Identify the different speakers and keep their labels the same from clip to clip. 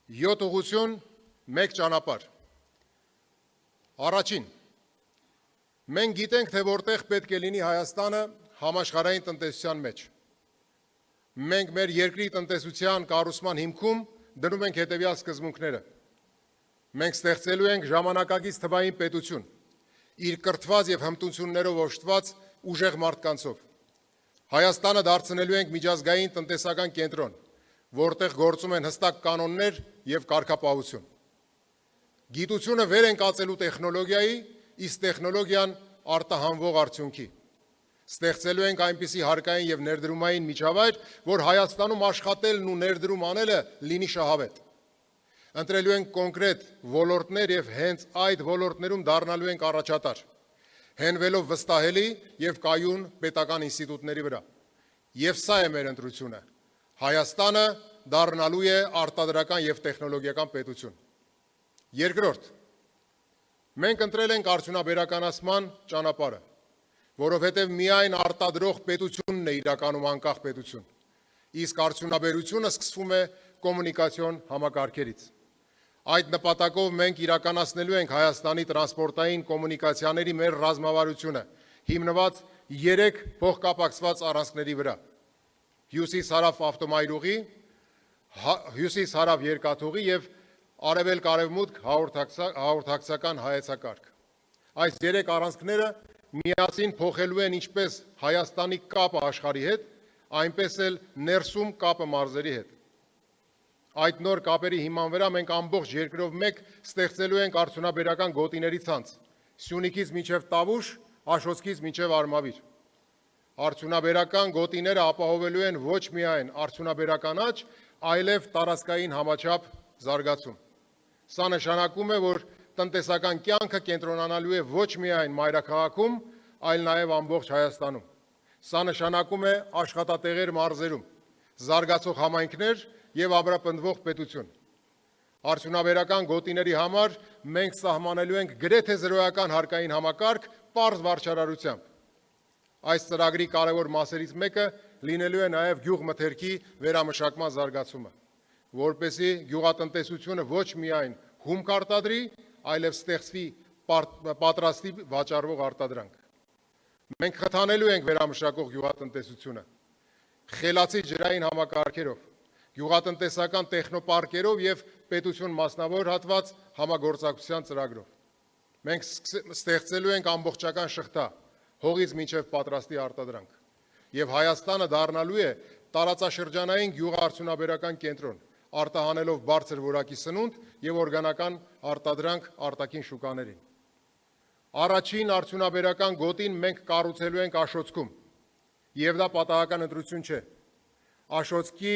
Speaker 1: 7 ուղղություն, 1 ճանապարհ։ Առաջին, մենք գիտենք, թե որտեղ պետք է լինի Հայաստանը համաշխարհային տնտեսության մեջ։ Մենք մեր երկրի տնտեսության կառուցման հիմքում դնում ենք հետևյալ սկզբունքները։ Մենք ստեղծելու ենք ժամանակակից թվային պետություն, իր կրթված եւ հմտություններով օժտված ուժեղ մարդկանցով։ Հայաստանը դարձնելու ենք միջազգային տնտեսական կենտրոն, որտեղ գործում են հստակ կանոններ եւ կարգապահություն։ Գիտությունը վեր են կացելու տեխնոլոգիայի, իսկ տեխնոլոգիան արտահանվող արդյունքի։ Ստեղծելու ենք այնպիսի հարկային եւ ներդրումային միջավայր, որ Հայաստանում աշխատելն ու ներդրում անելը լինի շահավետ։ Ընտրելու ենք կոնկրետ ոլորտներ եւ հենց այդ ոլորտներում դառնալու ենք առաջատար, հենվելով վստահելի եւ կայուն պետական ինստիտուտների վրա։ Եվ սա է մեր ընտրությունը։ Հայաստանը դառնալու է արտադրական եւ տեխնոլոգիական պետություն։ Երկրորդ, մենք ընտրել ենք արդյունաբերականացման ճանապարհը, որովհետև միայն արտադրող պետությունն է իրականում անկախ պետություն, իսկ արդյունաբերությունը սկսվում է կոմունիկացիոն համակարգերից։ Այդ նպատակով մենք իրականացնելու ենք Հայաստանի տրանսպորտային կոմունիկացիաների մեր ռազմավարությունը, հիմնված 3 փոխկապակցված առանցքների վրա. հյուսիս-հարավ ավտոմայրուղի, հյուսիս-հարավ երկաթուղի եւ արևելք-արևմուտք հաղորդակցական հայեցակարգ։ Այս 3 առանցքները միասին փոխելու են ինչպես Հայաստանի կապը աշխարհի հետ, այնպես էլ ներսում կապը մարզերի հետ։ Այդ նոր կապերի հիման վրա մենք ամբողջ երկրով մեկ ստեղծելու ենք արդյունաբերական գոտիների ցանց, Սյունիքից մինչև Տավուշ, Աշոտսկից մինչև Արմավիր։ Արդյունաբերական գոտիները ապահովելու են ոչ միայն արդյունաբերական աճ, այլև տարածքային համաչափ զարգացում։ Սա նշանակում է, որ տնտեսական կյանքը կենտրոնանալու է ոչ միայն մայրաքաղաքում, այլ նաև ամբողջ Հայաստանում։ Սա նշանակում է աշխատատեղեր մարզերում, զարգացող համայնքներ եւ ամրապնդվող պետություն։ Արդյունաբերական գոտիների համար մենք սահմանելու ենք գրեթե զրոյական հարկային համակարգ պարզ վարչարարությամբ։ Այս ծրագրի կարևոր մասերից մեկը լինելու է նաև գյուղմթերքի վերամշակման զարգացումը, որպեսզի գյուղատնտեսությունը ոչ միայն հումք արտադրի, այլև ստեղծվի պատրաստի վաճառվող արտադրանք։ Մենք խթանելու ենք վերամշակող գյուղատնտեսությունը խելացի ջրային համակարգերով, գյուղատնտեսական տեխնոպարկերով եւ պետություն մասնավոր հատված համագործակցության ծրագրով։ Մենք ստեղծելու ենք ամբողջական շղթա հողից մինչև պատրաստի արտադրանք եւ Հայաստանը դառնալու է տարածաշրջանային գյուղաարդյունաբերական կենտրոն, արտահանելով բարձր որակի սնունդ եւ օրգանական արտադրանք արտաքին շուկաներին։ Առաջին արդյունաբերական գոտին մենք կառուցելու ենք Աշոտսկում, եւ դա պատահական ընտրություն չէ։ Աշոտսկի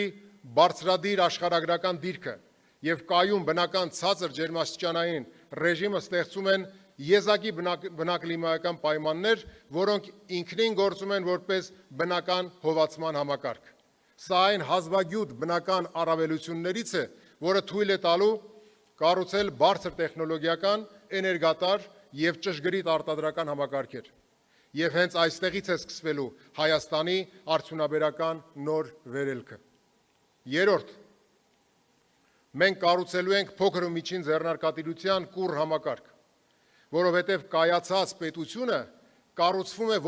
Speaker 1: բարձրադիր աշխարհագրական դիրքը եւ կայուն բնական ցածր ջերմաստիճանային ռեժիմը ստեղծում են եզակի բնակլիմայական պայմաններ, որոնք ինքնին գործում են որպես բնական հովացման համակարգ։ Սա այն հազվագյուտ բնական առավելություններից է, որը թույլ է տալու կառուցել բարձր տեխնոլոգիական, էներգատար եւ ճշգրիտ արտադրական համակարգեր։ Եվ հենց այստեղից է սկսվելու Հայաստանի արդյունաբերական նոր վերելքը։ Երրորդ, մենք կառուցելու ենք փոքր ու միջին ձեռնարկատիրության կուռ համակարգ, որովհետև կայացած պետությունը կառուցվում է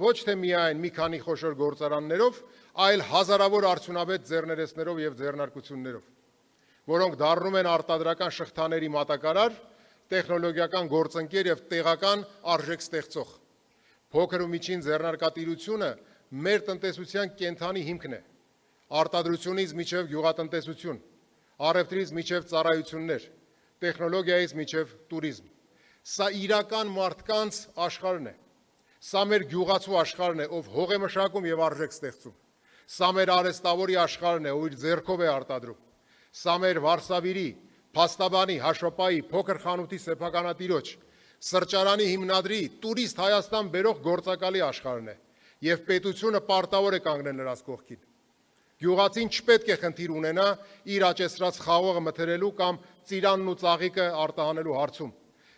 Speaker 1: ոչ թե միայն մի քանի խոշոր գործարաններով, այլ հազարավոր արդյունավետ ձեռներեցներով եւ ձեռնարկություններով, որոնք դառնում են արտադրական շղթաների մատակարար, տեխնոլոգիական գործընկեր եւ տեղական արժեք ստեղծող։ Փոքր ու միջին ձեռնարկատիրությունը մեր տնտեսության կենթանի հիմքն է։ Արտադրությունից մինչև գյուղատնտեսություն, առևտրից մինչև ծառայություններ, տեխնոլոգիայից մինչև տուրիզմ։ Սա իրական մարդկանց աշխարհն է։ Սա մեր գյուղացու աշխարհն է, ով հող է մշակում եւ արժեք ստեղծում։ Սա մեր արհեստավորի աշխարհն է, ով իր ձեռքով է արտադրում։ Սա մեր վարսավիրի, փաստաբանի, հաշվապահի, փոքր խանութի սեփականատիրոջ, սրճարանի հիմնադրի, տուրիստ Հայաստան բերող գործակալի աշխարհն է, եւ պետությունը պարտավոր է կանգնել նրանց կողքին։ Գյուղացին չպետք է խնդիր ունենա իր աճեցրած խաղողը մթերելու կամ ծիրանն ու ծաղիկը արտահանելու հարցում։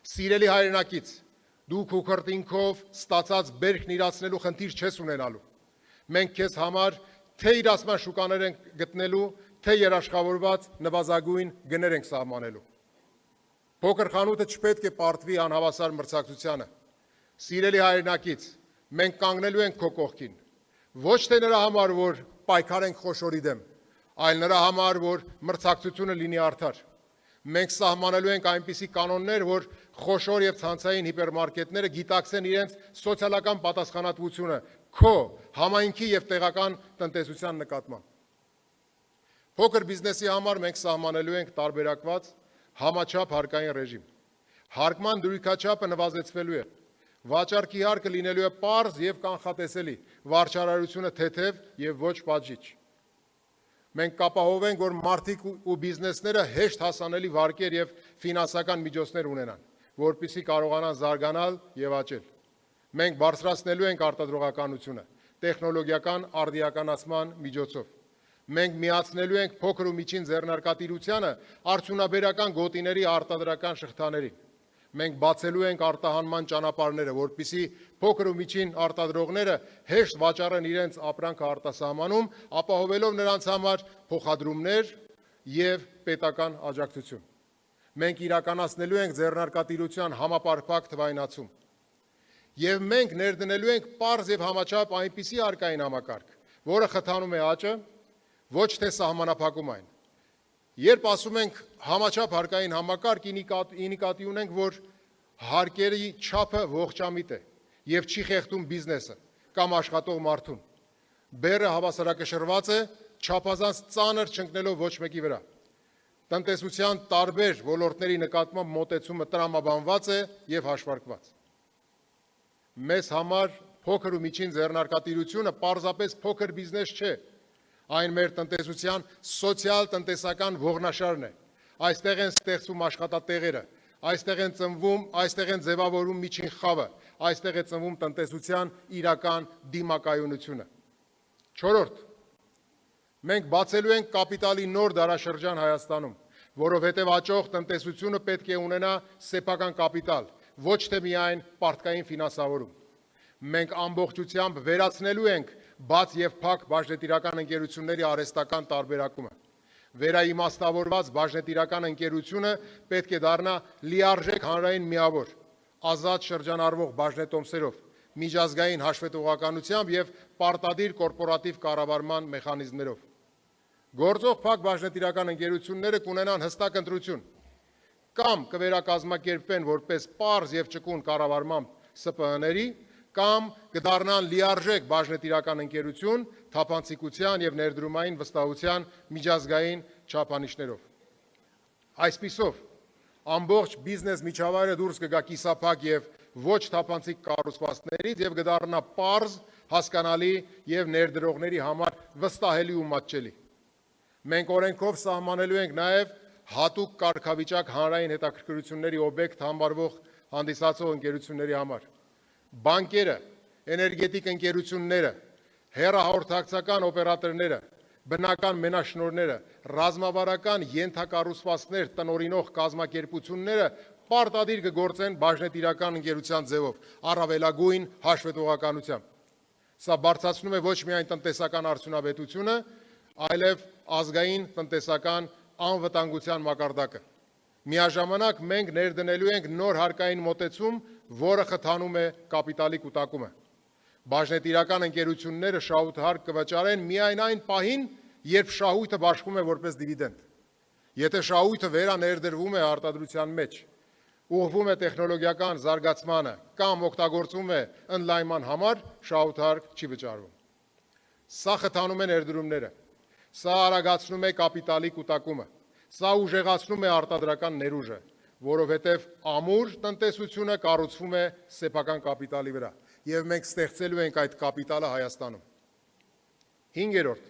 Speaker 1: Սիրելի հայրենակից, դու քո քրտինքով ստացած բերքն իրացնելու խնդիր չես ունենալու։ Մենք քեզ համար թե իրացման շուկաներ ենք գտնելու, թե երաշխավորված նվազագույն գներ ենք սահմանելու։ Փոքր խանութը չպետք է պարտվի անհավասար մրցակցությանը։ Սիրելի հայրենակից, մենք կանգնելու ենք քո կողքին, ոչ թե նրա համար, որ պայքար ենք խոշորի դեմ, այլ նրա համար, որ մրցակցությունը լինի արդար։ Մենք սահմանելու ենք այնպիսի կանոններ, որ խոշոր եւ ցանցային հիպերմարկետները գիտակցեն իրենց սոցիալական պատասխանատվությունը քո, համայնքի եւ տեղական տնտեսության նկատմամբ։ Փոքր բիզնեսի համար մենք սահմանելու ենք տարբերակված համաչափ հարկային ռեժիմ։ Հարկման դրույքաչափը նվազեցվելու է։ Վաճառքի հարկը լինելու է պարզ եւ կանխատեսելի, վարչարարությունը թեթև եւ ոչ պատժիչ։ Մենք կապահովենք, որ մարդիկ ու բիզնեսները հեշտ հասանելի վարկեր եւ ֆինանսական միջոցներ ունենան, որպեսզի կարողանան զարգանալ եւ աճել։ Մենք բարձրացնելու ենք արտադրողականությունը տեխնոլոգիական արդիականացման միջոցով։ Մենք միացնելու ենք փոքր ու միջին ձեռնարկատիրությանը արդյունաբերական գոտիների արտադրական շղթաներին։ Մենք բացելու ենք արտահանման ճանապարհները, որպեսզի փոքր ու միջին արտադրողները հեշտ վաճառեն իրենց ապրանքը արտասահմանում, ապահովելով նրանց համար փոխադրումներ եւ պետական աջակցություն։ Մենք իրականացնելու ենք ձեռնարկատիրության համապարփակ թվայնացում։ Եվ մենք ներդնելու ենք պարզ եւ համաչափ այնպիսի հարկային համակարգ, որը խթանում է աճը, ոչ թե սահմանափակում այն։ Երբ ասում ենք համաչափ հարկային համակարգ, ի նկատի ունենք, որ հարկերի չափը ողջամիտ է եւ չի խեղդում բիզնեսը կամ աշխատող մարդուն։ Բեռը հավասարակշռված է, չափազանց ծանր չընկնելով ոչ մեկի վրա։ Տնտեսության տարբեր ոլորտների նկատմամբ մոտեցումը տրամաբանված է եւ հաշվարկված։ Մեզ համար փոքր ու միջին ձեռնարկատիրությունը պարզապես փոքր բիզնես չէ։ Այն մեր տնտեսության սոցիալ-տնտեսական ողնաշարն է։ Այստեղ են ստեղծվում աշխատատեղերը, այստեղ են ծնվում, այստեղ են ձևավորում միջին խավը, այստեղ է ծնվում տնտեսության իրական դիմակայունությունը։ Չորրորդ, մենք բացելու ենք կապիտալի նոր դարաշրջան Հայաստանում, որովհետև աճող տնտեսությունը պետք է ունենա սեփական կապիտալ, ոչ թե միայն պարտքային ֆինանսավորում։ Մենք ամբողջությամբ վերացնելու ենք բաց եւ փակ բաժնետիրական ընկերությունների արհեստական տարբերակումը։ Վերաիմաստավորված բաժնետիրական ընկերությունը պետք է դառնա լիարժեք հանրային միավոր, ազատ շրջանառվող բաժնետոմսերով, միջազգային հաշվետվողականությամբ եւ պարտադիր կորպորատիվ կառավարման մեխանիզմներով։ Գործող փակ բաժնետիրական ընկերությունները կունենան հստակ ընտրություն, կամ կվերակազմակերպվեն որպես պարզ եւ ճկուն կառավարմամբ ՍՊԸ-ների, կամ կդառնան լիարժեք բաժնետիրական ընկերություն թափանցիկության եւ ներդրումային վստահության միջազգային չափանիշներով։ Այսպիսով, ամբողջ բիզնես միջավայրը դուրս կգա կիսափակ եւ ոչ թափանցիկ կառուցվածքներից եւ կդառնա պարզ, հասկանալի եւ ներդրողների համար վստահելի ու մատչելի։ Մենք օրենքով սահմանելու ենք նաեւ հատուկ կարգավիճակ հանրային հետաքրքրությունների օբյեկտ համարվող հանդիսացող ընկերությունների համար։ Բանկերը, էներգետիկ ընկերությունները, հեռահաղորդակցական օպերատորները, բնական մենաշնորհները, ռազմավարական ենթակառուցվածքներ տնօրինող կազմակերպությունները պարտադիր կգործեն բաժնետիրական ընկերության ձևով, առավելագույն հաշվետվողականությամբ։ Սա բարձրացնում է ոչ միայն տնտեսական արդյունավետությունը, այլև ազգային տնտեսական անվտանգության մակարդակը։ Միաժամանակ մենք ներդնելու ենք նոր հարկային մոտեցում, որը խթանում է կապիտալի կուտակումը։ Բաժնետիրական ընկերությունները շահութարկ կվճարեն միայն այն պահին, երբ շահույթը բաշխվում է որպես դիվիդենդ։ Եթե շահույթը վերաներդրվում է արտադրության մեջ, ուղղվում է տեխնոլոգիական զարգացմանը կամ օգտագործվում է ընդլայնման համար, շահութարկ չի վճարվում։ Սա խթանում է ներդրումները, սա արագացնում է կապիտալի կուտակումը, սա ուժեղացնում է արտադրական ներուժը, որովհետև ամուր տնտեսությունը կառուցվում է սեփական կապիտալի վրա, եւ մենք ստեղծելու ենք այդ կապիտալը Հայաստանում։ 5-րդ,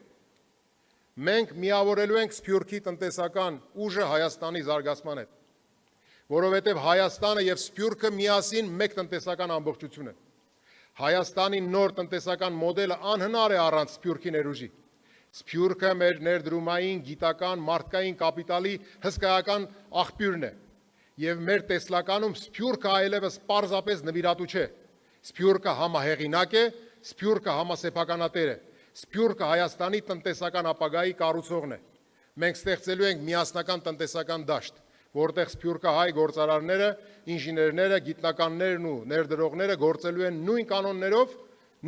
Speaker 1: մենք միավորելու ենք Սփյուռքի տնտեսական ուժը Հայաստանի զարգացման հետ, որովհետև Հայաստանը եւ Սփյուռքը միասին մեկ տնտեսական ամբողջություն են։ Հայաստանի նոր տնտեսական մոդելը անհնար է առանց Սփյուռքի ներուժի։ Սփյուռքը մեր ներդրումային, գիտական, մարդկային կապիտալի հսկայական աղբյուրն է, եւ մեր տեսլականում Սփյուռքը այլևս պարզապես նվիրատու չէ։ Սփյուռքը համահեղինակ է, Սփյուռքը համասեփականատեր է, Սփյուռքը Հայաստանի տնտեսական ապագայի կառուցողն է։ Մենք ստեղծելու ենք միասնական տնտեսական դաշտ, որտեղ սփյուռքահայ գործարարները, ինժեներները, գիտնականներն ու ներդրողները գործելու են նույն կանոններով,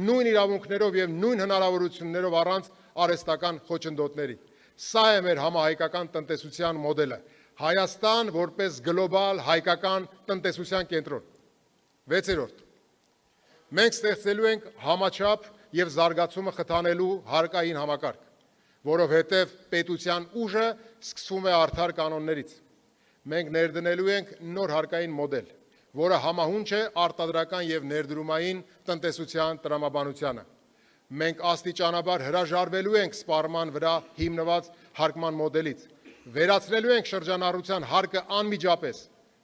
Speaker 1: նույն իրավունքներով եւ նույն հնարավորություններով առանց արհեստական խոչընդոտների։ Սա է մեր համահայկական տնտեսության մոդելը։ Հայաստան որպես գլոբալ հայկական տնտեսության կենտրոն։ 6. Մենք ստեղծելու ենք համաչափ եւ զարգացումը խթանելու հարկային համակարգ, որովհետեւ պետության ուժը սկսվում է արդար կանոններից։ Մենք ներդնելու ենք նոր հարկային մոդել, որը համահունչ է արտադրական եւ ներդրումային տնտեսության տրամաբանությանը։ Մենք աստիճանաբար հրաժարվելու ենք սպառման վրա հիմնված հարկման մոդելից, վերացնելու ենք շրջանառության հարկը անմիջապես,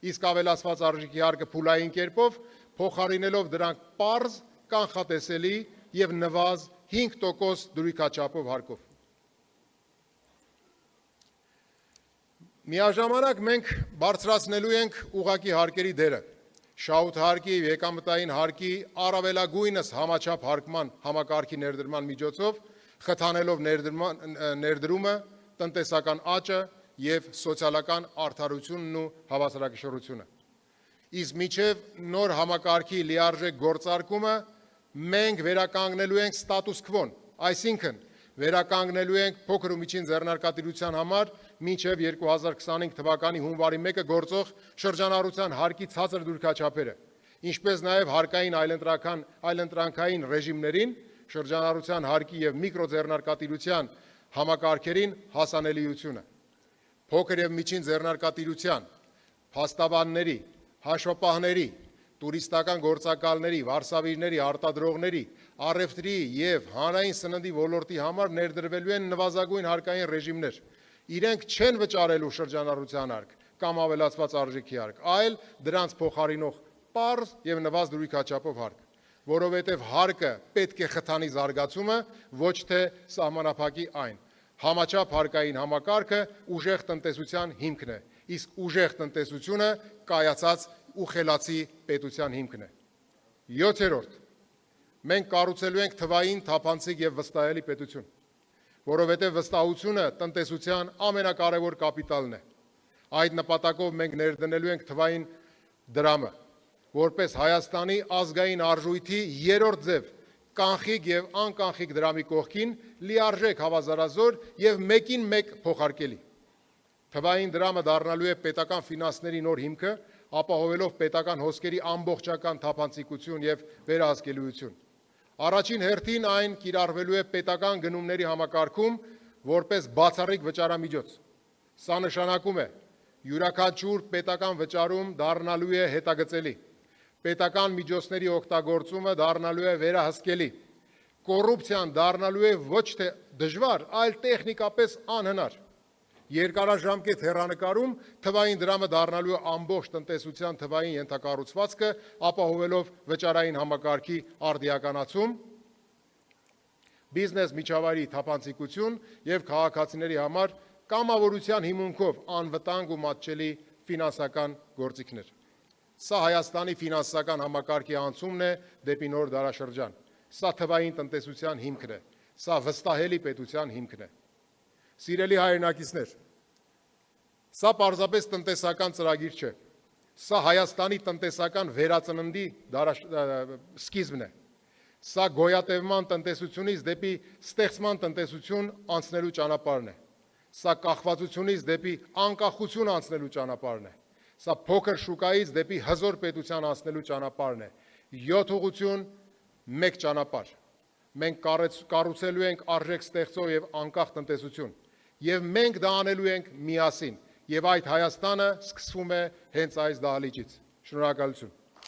Speaker 1: իսկ ավելացված արժիքի հարկը փուլային կերպով, փոխարինելով դրանք պարզ, կանխատեսելի եւ նվազ 5% դրույքաչափով հարկով։ Միաժամանակ մենք բարձրացնելու ենք ուղղակի հարկերի դերը, շահութ հարկի եւ եկամտային հարկի առավելագույնս համաչափ հարկման համակարգի ներդրման միջոցով, խթանելով ներդրումը, տնտեսական աճը եւ սոցիալական արդարությունն ու հավասարակշռությունը։ Իսկ միջև նոր համակարգի լիարժեք գործարկումը մենք վերականգնելու ենք ստատուս քվոն, այսինքն վերականգնելու ենք փոքր ու միջին ձեռնարկատիրության համար մինչև 2025 թվականի հունվարի 1-ը գործող շրջանառության հարկի ցածր դուրքաչափերը, ինչպես նաև հարկային այլընտրանքային ռեժիմներին, շրջանառության հարկի եւ միկրոձեռնարկատիրության համակարգերին հասանելիությունը, փոքր եւ միջին ձեռնարկատիրության, փաստաբանների, հաշվապահների, տուրիստական գործակալների, վարսավիրների, արտադրողների, առևտրի եւ հանրային սննդի ոլորտի համար ներդրվելու են նվազագույն հարկային ռեժիմներ։ Իրենք չեն վճարելու շրջանառության հարկ կամ ավելացված արժեքի հարկ, այլ դրանց փոխարինող պարզ եւ նվազ դրույքաչափով հարկ, որովհետեւ հարկը պետք է խթանի զարգացումը, ոչ թե սահմանափակի այն։ Համաչափ հարկային համակարգը ուժեղ տնտեսության հիմքն է, իսկ ուժեղ տնտեսությունը կայացած ու խելացի պետության հիմքն է։ 7. Մենք կառուցելու ենք թվային, թափանցիկ եւ վստահելի պետություն, որովհետեւ վստահությունը տնտեսության ամենակարևոր կապիտալն է։ Այդ նպատակով մենք ներդնելու ենք թվային դրամը, որպես Հայաստանի ազգային արժույթի երրորդ ձև, կանխիկ եւ անկանխիկ դրամի կողքին լիարժեք հավասարազոր եւ մեկին մեկ փոխարկելի։ Թվային դրամը դառնալու է պետական ֆինանսների նոր հիմքը, ապահովելով պետական հոսքերի ամբողջական թափանցիկություն եւ վերահսկելիություն։ Առաջին հերթին այն կիրառվելու է պետական գնումների համակարգում որպես բացառիկ վճարամիջոց։ Սա նշանակում է յուրաքանչյուր պետական վճարում դառնալու է հետագծելի, պետական միջոցների օգտագործումը դառնալու է վերահսկելի, կոռուպցիան դառնալու է ոչ թե դժվար, այլ տեխնիկապես անհնար։ Երկարաժամկետ հեռանկարում թվային դրամը դառնալու է ամբողջ տնտեսության թվային ենթակառուցվածքը, ապահովելով վճարային համակարգի արդիականացում, բիզնես միջավայրի թափանցիկություն եւ քաղաքացիների համար կամավորության հիմունքով անվտանգ ու մատչելի ֆինանսական գործիքներ։ Սա Հայաստանի ֆինանսական համակարգի անցումն է դեպի նոր դարաշրջան։ Սա թվային տնտեսության հիմքն է։ Սա վստահելի պետության հիմքն է։ Սիրելի հայրենակիցներ, սա պարզապես տնտեսական ծրագիր չէ։ Սա Հայաստանի տնտեսական վերածննդի սկիզբն է։ Սա գոյատևման տնտեսությունից դեպի ստեղծման տնտեսություն անցնելու ճանապարհն է։ Սա կախվածությունից դեպի անկախություն անցնելու ճանապարհն է։ Սա փոքր շուկայից դեպի հզոր պետության անցնելու ճանապարհն է։ 7 ուղղություն, 1 ճանապարհ։ Մենք կառուցելու ենք արժեք ստեղծող եւ անկախ տնտեսություն, եւ մենք դա անելու ենք միասին, եւ այդ Հայաստանը սկսվում է հենց այս դահլիճից։ Շնորհակալություն։